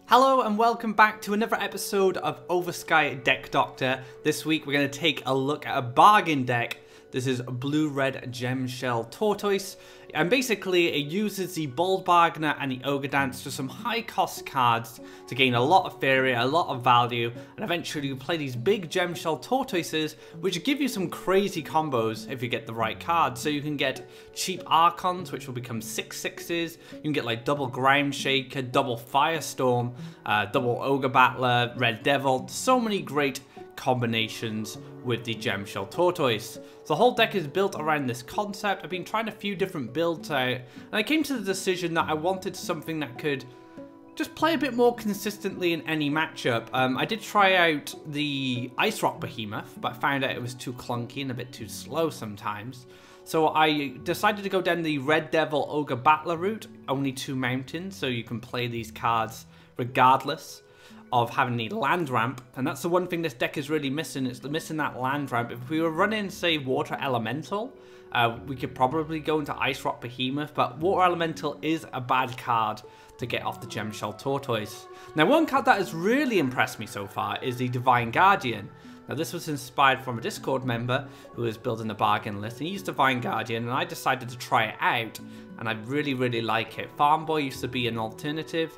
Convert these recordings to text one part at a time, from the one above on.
Hello and welcome back to another episode of Oversky Deck Doctor. This week we're going to take a look at a bargain deck. This is blue-red Gemshell Tortoise, and basically it uses the Bold Bargainer and the Ogre Dance to some high-cost cards to gain a lot of Faeria, a lot of value, and eventually you play these big Gemshell Tortoises, which give you some crazy combos if you get the right cards. So you can get cheap Archons, which will become 6/6s. You can get like double Grimeshaker, double Firestorm, double Ogre Battler, Red Devil. So many great combinations with the Gemshell Tortoise. So the whole deck is built around this concept. I've been trying a few different builds out, and I came to the decision that I wanted something that could just play a bit more consistently in any matchup. I did try out the Icerock Behemoth, but I found out it was too clunky and a bit too slow sometimes. So I decided to go down the Red Devil Ogre Battler route, only 2 mountains, so you can play these cards regardless of having the land ramp, and that's the one thing this deck is really missing. It's missing that land ramp. If we were running, say, Water Elemental, we could probably go into Icerock Behemoth, but Water Elemental is a bad card to get off the Gemshell Tortoise. Now, one card that has really impressed me so far is the Divine Guardian. Now, this was inspired from a Discord member who was building the bargain list, and he used Divine Guardian, and I decided to try it out, and I really like it. Farm Boy used to be an alternative,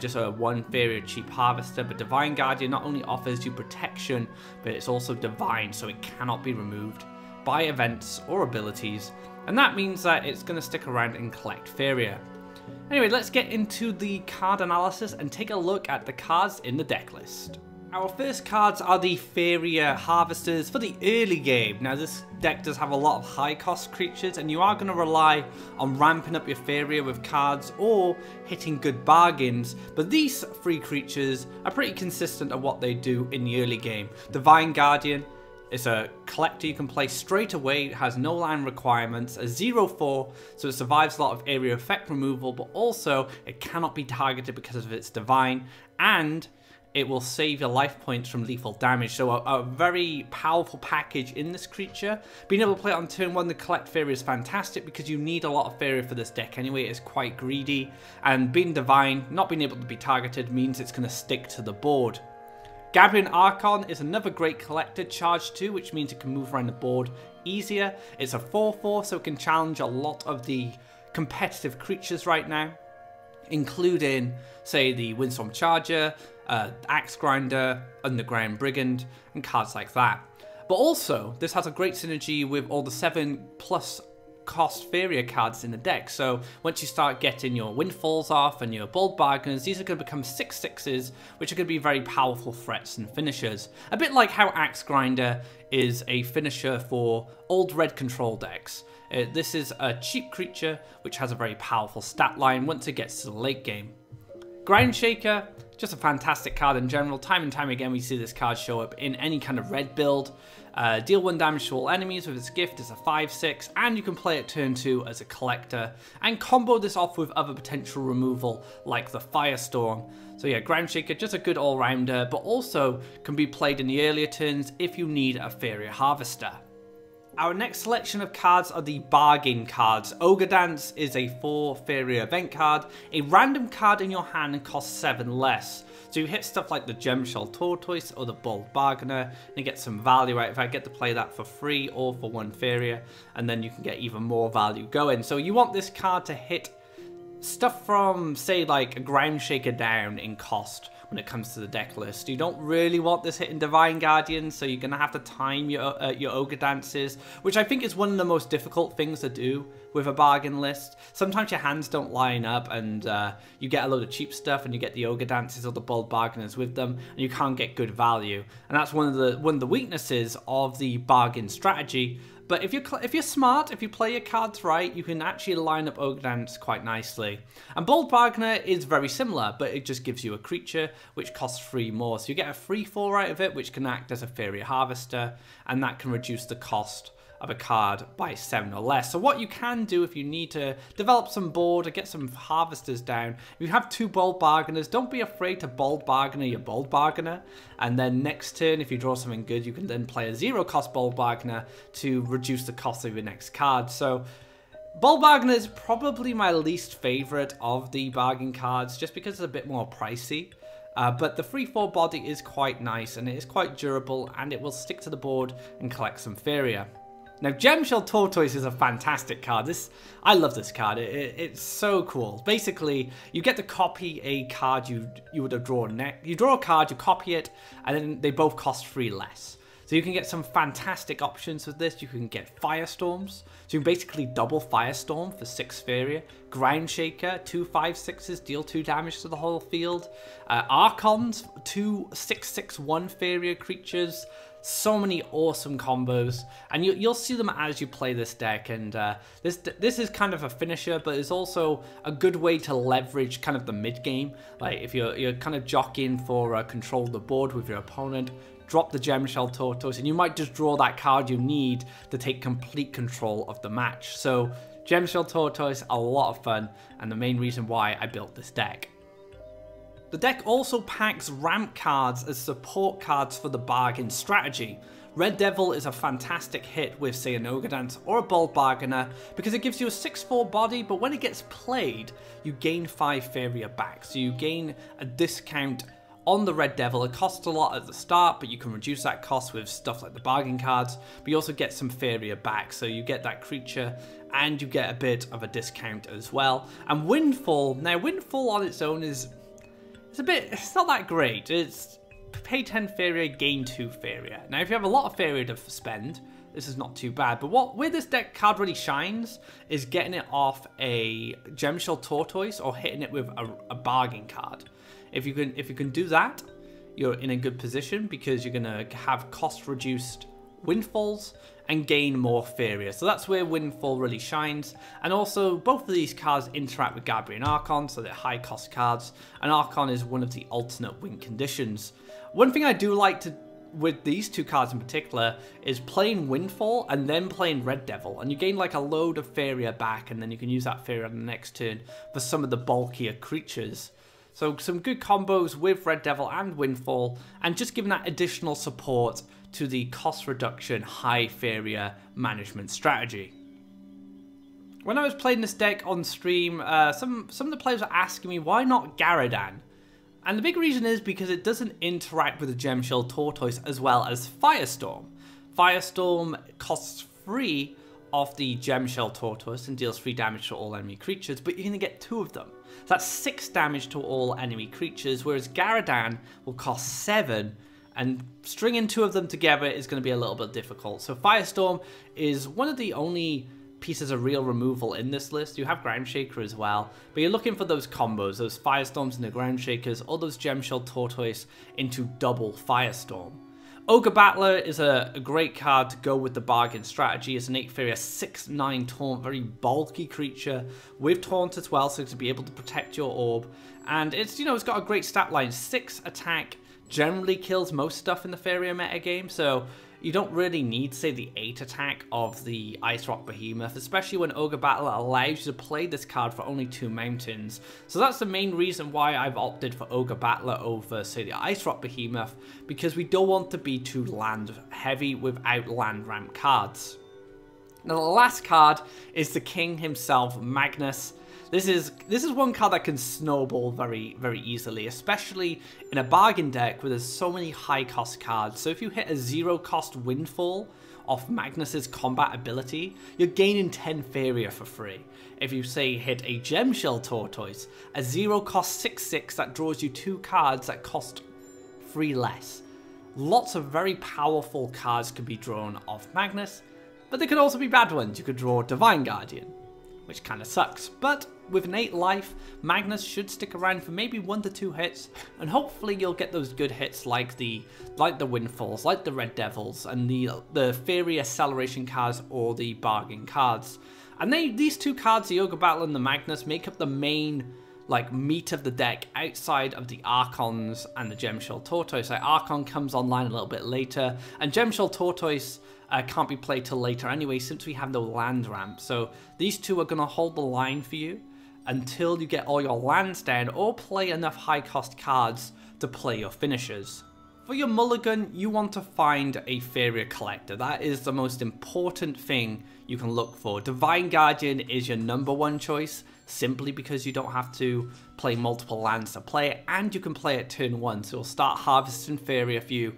just a 1 Faeria cheap harvester, but Divine Guardian not only offers you protection, but it's also divine, so it cannot be removed by events or abilities, and that means that it's going to stick around and collect Faeria. Anyway, let's get into the card analysis and take a look at the cards in the deck list. Our first cards are the Faeria Harvesters for the early game. Now, this deck does have a lot of high cost creatures, and you are going to rely on ramping up your Faeria with cards or hitting good bargains, but these 3 creatures are pretty consistent at what they do in the early game. Divine Guardian is a collector you can play straight away. It has no land requirements, a 0/4, so it survives a lot of area effect removal, but also it cannot be targeted because of its divine, and it will save your life points from lethal damage. So a very powerful package in this creature. Being able to play it on turn 1 to collect Faeria is fantastic because you need a lot of Faeria for this deck anyway. It's quite greedy, and being divine, not being able to be targeted, means it's going to stick to the board. Gabrian Archon is another great collector, charge 2, which means it can move around the board easier. It's a 4/4, so it can challenge a lot of the competitive creatures right now, including, say, the Windstorm Charger, Axe Grinder, Underground Brigand, and cards like that. But also, this has a great synergy with all the 7+ cost Faeria cards in the deck. So once you start getting your Windfalls off and your Bold Bargainers, these are going to become 6/6s, which are going to be very powerful threats and finishers. A bit like how Axe Grinder is a finisher for old red control decks. This is a cheap creature which has a very powerful stat line once it gets to the late game. Grimeshaker, just a fantastic card in general. Time and time again we see this card show up in any kind of red build. Deal 1 damage to all enemies with its gift. Is a 5/6, and you can play it turn 2 as a collector and combo this off with other potential removal like the Firestorm. So yeah, Grimeshaker, just a good all-rounder, but also can be played in the earlier turns if you need a Faeria Harvester. Our next selection of cards are the bargain cards. Ogre Dance is a 4 Faeria event card. A random card in your hand costs 7 less. So you hit stuff like the Gemshell Tortoise or the Bold Bargainer, and you get some value out of it. I get to play that for free or for 1 Faeria, and then you can get even more value going. So you want this card to hit stuff from, say, like a Grimeshaker down in cost when it comes to the deck list. You don't really want this hitting Divine Guardian, so you're going to have to time your Ogre Dances, which I think is one of the most difficult things to do with a bargain list. Sometimes your hands don't line up, and you get a load of cheap stuff, and you get the Ogre Dances or the Bold Bargainers with them, and you can't get good value. And that's one of the weaknesses of the bargain strategy. But if you're smart, if you play your cards right, you can actually line up Ogre Dance quite nicely. And Bold Bargainer is very similar, but it just gives you a creature which costs 3 more. So you get a 3/4 out of it, which can act as a Faeria Harvester, and that can reduce the cost of a card by 7 or less. So what you can do if you need to develop some board or get some harvesters down, if you have 2 Bold Bargainers, don't be afraid to Bold Bargainer your Bold Bargainer, and then next turn, if you draw something good, you can then play a 0-cost Bold Bargainer to reduce the cost of your next card. So Bold Bargainer is probably my least favourite of the bargain cards, just because it's a bit more pricey. But the 3/4 body is quite nice, and it is quite durable, and it will stick to the board and collect some Faeria. Now, Gemshell Tortoise is a fantastic card. I love this card. It's so cool. Basically, you get to copy a card you would have drawn. You draw a card, you copy it, and then they both cost 3 less. So you can get some fantastic options with this. You can get Firestorms. So you can basically double Firestorm for 6 Faeria. Ground Shaker, 2 5/6s, deal 2 damage to the whole field. Archons, 2 6/6/1 Faeria creatures. So many awesome combos, and you'll see them as you play this deck. And this is kind of a finisher, but it's also a good way to leverage kind of the mid game. Like if you're kind of jockeying for control of the board with your opponent, drop the Gemshell Tortoise, and you might just draw that card you need to take complete control of the match. So Gemshell Tortoise, a lot of fun, and the main reason why I built this deck. The deck also packs ramp cards as support cards for the bargain strategy. Red Devil is a fantastic hit with, say, an Ogre Dance or a Bold Bargainer because it gives you a 6/4 body, but when it gets played, you gain 5 Faeria back. So you gain a discount on the Red Devil. It costs a lot at the start, but you can reduce that cost with stuff like the bargain cards, but you also get some Faeria back. So you get that creature and you get a bit of a discount as well. And Windfall, now Windfall on its own it's not that great. It's pay 10 Faeria, gain 2 Faeria. Now if you have a lot of Faeria to spend, this is not too bad. But where this deck card really shines is getting it off a Gemshell Tortoise or hitting it with a bargain card. If you can do that, you're in a good position because you're gonna have cost reduced Windfalls and gain more Faeria. So that's where Windfall really shines. And also both of these cards interact with Gabriel and Archon, so they're high cost cards, and Archon is one of the alternate win conditions. One thing I do like with these 2 cards in particular is playing Windfall and then playing Red Devil, and you gain like a load of Faeria back, and then you can use that Faeria on the next turn for some of the bulkier creatures. So some good combos with Red Devil and Windfall, and just giving that additional support to the cost reduction high Faeria management strategy. When I was playing this deck on stream, some of the players were asking me why not Garadan? And the big reason is because it doesn't interact with the Gemshell Tortoise as well as Firestorm. Firestorm costs 3 off the Gemshell Tortoise and deals 3 damage to all enemy creatures, but you're going to get 2 of them. So that's 6 damage to all enemy creatures, whereas Garadan will cost 7, and stringing 2 of them together is going to be a little bit difficult. So Firestorm is one of the only pieces of real removal in this list. You have Ground Shaker as well, but you're looking for those combos, those Firestorms into Ground Shakers, or those Gemshell Tortoise into double Firestorm. Ogre Battler is a great card to go with the bargain strategy. It's an 8 Faeria 6/9 taunt, very bulky creature with taunt as well, so to be able to protect your orb. And it's got a great stat line. 6 attack generally kills most stuff in the Faeria metagame, so you don't really need, say, the 8 attack of the Icerock Behemoth, especially when Ogre Battler allows you to play this card for only 2 mountains. So that's the main reason why I've opted for Ogre Battler over, say, the Icerock Behemoth, because we don't want to be too land heavy without land ramp cards. Now the last card is the king himself, Magnus. This is one card that can snowball very, very easily, especially in a bargain deck where there's so many high cost cards. So if you hit a 0 cost Windfall off Magnus's combat ability, you're gaining 10 Faeria for free. If you, say, hit a Gemshell Tortoise, a 0 cost 6/6 that draws you 2 cards that cost 3 less. Lots of very powerful cards could be drawn off Magnus, but there could also be bad ones. You could draw Divine Guardian, which kind of sucks, but with an 8 life, Magnus should stick around for maybe 1 to 2 hits, and hopefully you'll get those good hits like the Windfalls, like the Red Devils, and the Faeria acceleration cards or the bargain cards. And these 2 cards, the Ogre Battler and the Magnus, make up the main meat of the deck outside of the Archons and the Gemshell Tortoise. Archon comes online a little bit later, and Gemshell Tortoise can't be played till later anyway, since we have no land ramp. So these 2 are going to hold the line for you until you get all your lands down or play enough high cost cards to play your finishers. For your mulligan, you want to find a Faeria collector. That is the most important thing you can look for. Divine Guardian is your #1 choice, simply because you don't have to play multiple lands to play it, and you can play it turn 1. So you'll start harvesting Faeria for you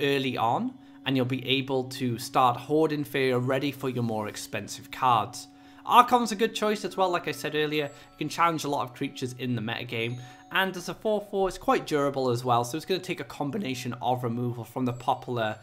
early on, and you'll be able to start hoarding Faeria ready for your more expensive cards. Archon's a good choice as well, like I said earlier. You can challenge a lot of creatures in the metagame. And as a 4/4, it's quite durable as well, so it's going to take a combination of removal from the popular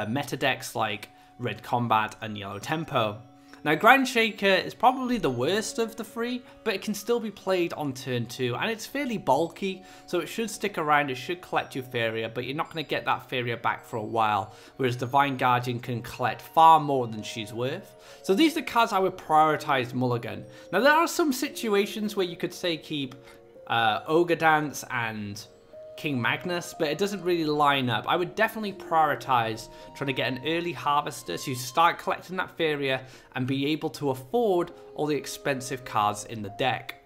meta decks like Red Combat and Yellow Tempo. Now, Ground Shaker is probably the worst of the 3, but it can still be played on turn 2, and it's fairly bulky, so it should stick around, it should collect your Faeria, but you're not going to get that Faeria back for a while, whereas Divine Guardian can collect far more than she's worth. So these are the cards I would prioritize mulligan. Now, there are some situations where you could say keep Ogre Dance and King Magnus, but it doesn't really line up. I would definitely prioritize trying to get an early harvester so you start collecting that Faeria and be able to afford all the expensive cards in the deck.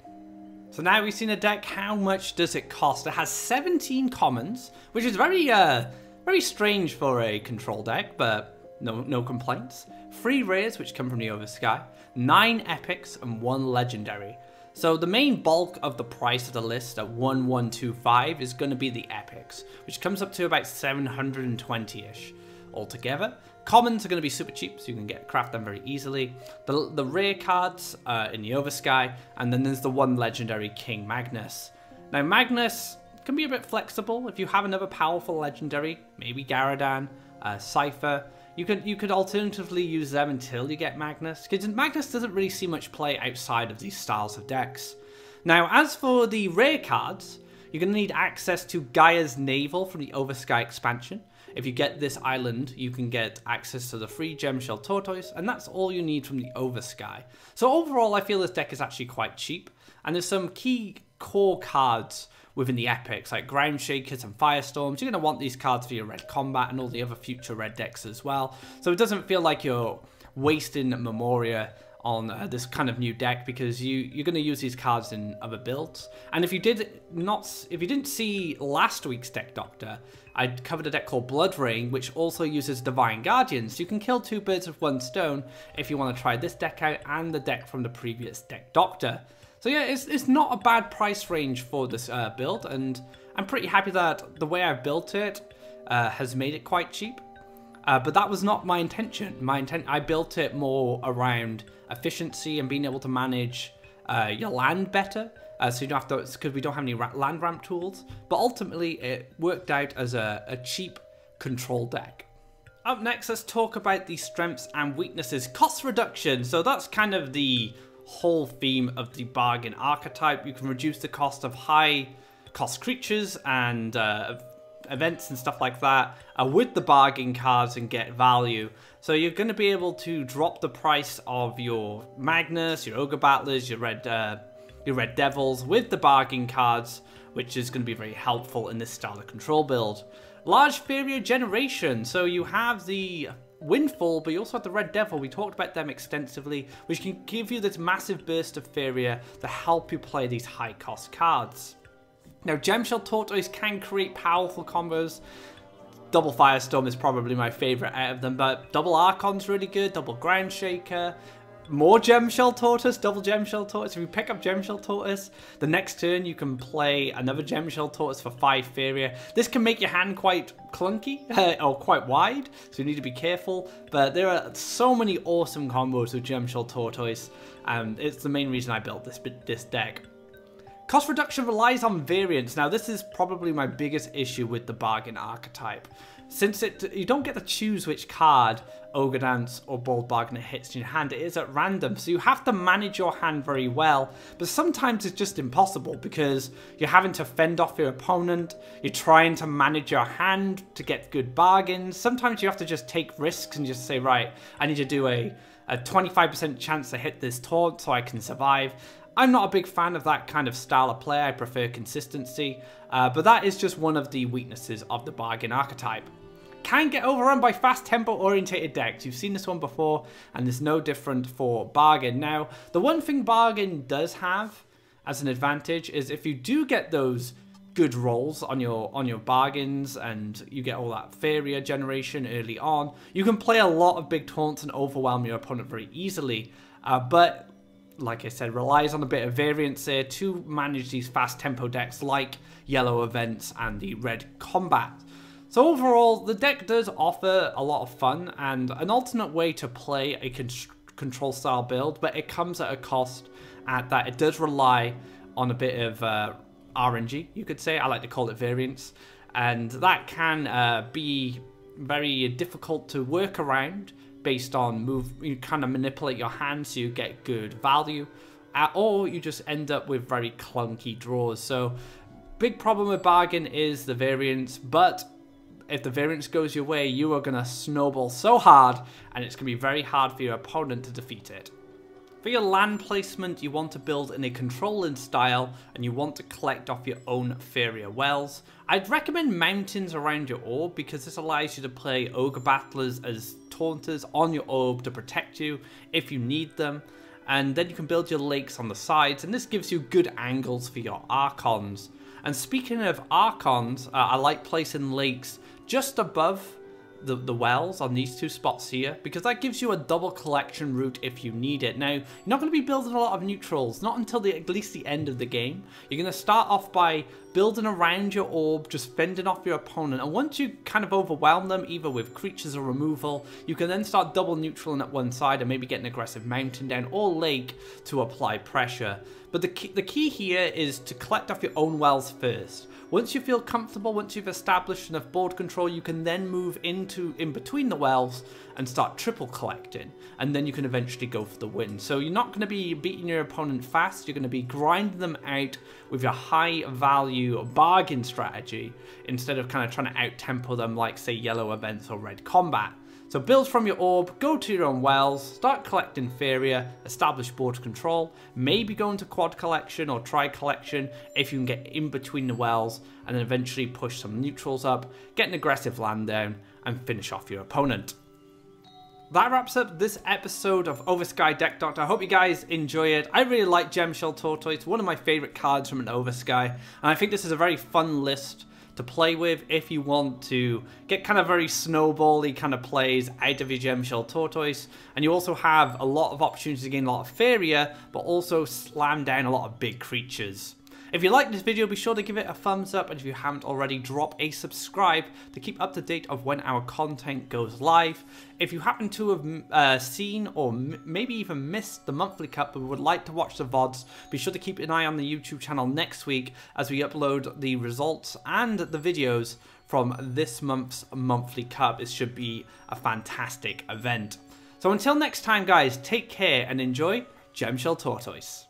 So now we've seen a deck, how much does it cost? It has 17 commons, which is very strange for a control deck, but no complaints. 3 rares, which come from the Oversky, 9 epics, and 1 legendary. So the main bulk of the price of the list at 1125 is going to be the epics, which comes up to about 720-ish altogether. Commons are going to be super cheap, so you can craft them very easily. The rare cards in the Oversky, and then there's the 1 legendary King Magnus. Now Magnus can be a bit flexible. If you have another powerful legendary, maybe Garadan, Cypher, you could alternatively use them until you get Magnus, because Magnus doesn't really see much play outside of these styles of decks. Now, as for the rare cards, you're going to need access to Gaia's Navel from the Oversky expansion. If you get this island, you can get access to the free Gemshell Tortoise, and that's all you need from the Oversky. So overall, I feel this deck is actually quite cheap, and there's some key core cards within the epics, like Ground Shakers and Firestorms. You're going to want these cards for your Red Combat and all the other future red decks as well. So it doesn't feel like you're wasting Memoria on this kind of new deck, because you're going to use these cards in other builds. And if you didn't see last week's Deck Doctor, I covered a deck called Blood Rain, which also uses Divine Guardians. You can kill 2 birds with 1 stone if you want to try this deck out and the deck from the previous Deck Doctor. So yeah, it's not a bad price range for this build, and I'm pretty happy that the way I've built it has made it quite cheap. But that was not my intention. I built it more around efficiency and being able to manage your land better. So you don't have to, because we don't have any land ramp tools. But ultimately, it worked out as a cheap control deck. Up next, let's talk about the strengths and weaknesses. Cost reduction. So that's kind of the whole theme of the bargain archetype. You can reduce the cost of high cost creatures and events and stuff like that with the bargain cards and get value. So you're going to be able to drop the price of your Magnus, your Ogre Battlers, your Red Devils with the bargain cards, which is going to be very helpful in this style of control build. Large Faeria generation. So you have the Windfall, but you also have the Red Devil. We talked about them extensively, which can give you this massive burst of Faeria to help you play these high cost cards. Now, Gemshell Tortoise can create powerful combos. Double Firestorm is probably my favourite out of them, but Double Archon's really good, Double Ground Shaker, more Gemshell Tortoise, Double Gemshell Tortoise. If you pick up Gemshell Tortoise, the next turn you can play another Gemshell Tortoise for 5 Faeria. This can make your hand quite clunky, or quite wide, so you need to be careful. But there are so many awesome combos with Gemshell Tortoise, and it's the main reason I built this deck. Cost reduction relies on variance. Now, this is probably my biggest issue with the bargain archetype. Since you don't get to choose which card Ogre Dance or Bold Bargainer hits in your hand, it is at random, so you have to manage your hand very well, but sometimes it's just impossible because you're having to fend off your opponent, you're trying to manage your hand to get good bargains. Sometimes you have to just take risks and just say, right, I need to do a 25% chance to hit this taunt so I can survive. I'm not a big fan of that kind of style of play. I prefer consistency, but that is just one of the weaknesses of the bargain archetype. Can get overrun by fast tempo orientated decks. You've seen this one before, and there's no different for bargain. Now, the one thing bargain does have as an advantage is if you do get those good rolls on your bargains, and you get all that Faeria generation early on. You can play a lot of big taunts and overwhelm your opponent very easily, but like I said, relies on a bit of variance there to manage these fast tempo decks like yellow events and the red combat. So overall, the deck does offer a lot of fun and an alternate way to play a control style build, but it comes at a cost at that it does rely on a bit of RNG, you could say. I like to call it variance, and that can be very difficult to work around based on you kind of manipulate your hand so you get good value, or you just end up with very clunky draws. So big problem with bargain is the variance, but if the variance goes your way, you are going to snowball so hard, and it's going to be very hard for your opponent to defeat it. For your land placement, you want to build in a controlling style, and you want to collect off your own Faeria wells. I'd recommend mountains around your orb, because this allows you to play Ogre Battlers as taunters on your orb to protect you if you need them. And then you can build your lakes on the sides, and this gives you good angles for your Archons. And speaking of Archons, I like placing lakes just above the wells on these two spots here, because that gives you a double collection route if you need it. Now, you're not going to be building a lot of neutrals, not until at least the end of the game. You're going to start off by building around your orb, just fending off your opponent, and once you kind of overwhelm them, either with creatures or removal, you can then start double neutraling at one side and maybe get an aggressive mountain down or lake to apply pressure. But the key here is to collect off your own wells first. Once you feel comfortable, once you've established enough board control, you can then move in between the wells and start triple collecting, and then you can eventually go for the win. So you're not going to be beating your opponent fast, you're going to be grinding them out with your high value bargain strategy instead of kind of trying to out-tempo them like, say, yellow events or red combat. So build from your orb, go to your own wells, start collecting Faeria, establish board control, maybe go into quad collection or tri collection if you can get in between the wells, and then eventually push some neutrals up, get an aggressive land down, and finish off your opponent. That wraps up this episode of Oversky Deck Doctor. I hope you guys enjoy it. I really like Gemshell Tortoise, one of my favourite cards from an Oversky, and I think this is a very fun list to play with if you want to get kind of very snowbally kind of plays out of your Gemshell Tortoise. And you also have a lot of opportunities to gain a lot of Faeria, but also slam down a lot of big creatures. If you liked this video, be sure to give it a thumbs up, and if you haven't already, drop a subscribe to keep up to date of when our content goes live. If you happen to have seen or maybe even missed the monthly cup but would like to watch the VODs, be sure to keep an eye on the YouTube channel next week as we upload the results and the videos from this month's monthly cup. It should be a fantastic event. So until next time, guys, take care and enjoy Gemshell Tortoise.